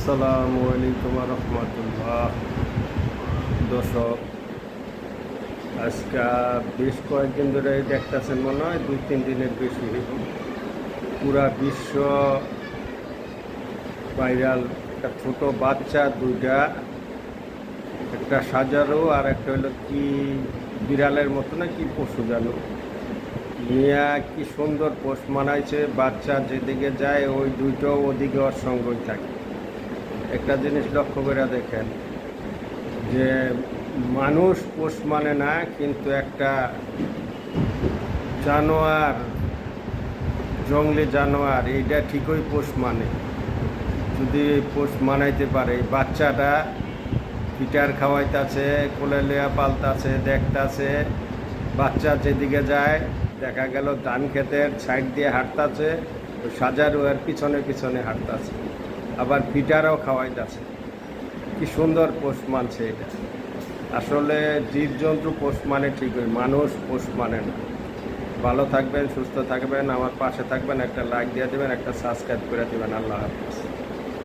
আসসালামু আলাইকুম রহমতুল্লাহ। দর্শক, আজকে বেশ কয়েকদিন ধরে দেখতেছেন, মনে হয় 2-3 দিনের বেশি পুরা বিশ্ব ভাইরাল। একটা ছোট বাচ্চা দুইটা, একটা সাজারো আর একটা হলো কি বিড়ালের মতো না কি পশু জানো, মিয়া কি সুন্দর পোষ মানাইছে। বাচ্চা যেদিকে যায় ওই দুইটাও ওদিকে ওর সঙ্গই থাকে। একটা জিনিস লক্ষ্য করে দেখেন যে মানুষ পোষ মানে না, কিন্তু একটা জানোয়ার, জঙ্গলি জানোয়ার, এইটা ঠিকই পোষ মানে। যদি পোষ মানাইতে পারে, বাচ্চাটা ফিটার খাওয়াইতেছে, কোলে লেয়া পালতাছে, দেখতাছে। বাচ্চা যেদিকে যায় দেখা গেল ধান ক্ষেতের সাইড দিয়ে হাঁটতাছে, ওই সাজারুয়ার পিছনে পিছনে হাঁটতাছে, আবার ফিটারও খাওয়াইতেছে। কি সুন্দর পোষ মানছে এটা। আসলে জীবজন্তু পোষ মানে ঠিকই, মানুষ পোষ মানে না। ভালো থাকবেন, সুস্থ থাকবেন, আমার পাশে থাকবেন, একটা লাইক দিয়ে দেবেন, একটা সাবস্ক্রাইব করে দেবেন। আল্লাহ হাফেজ।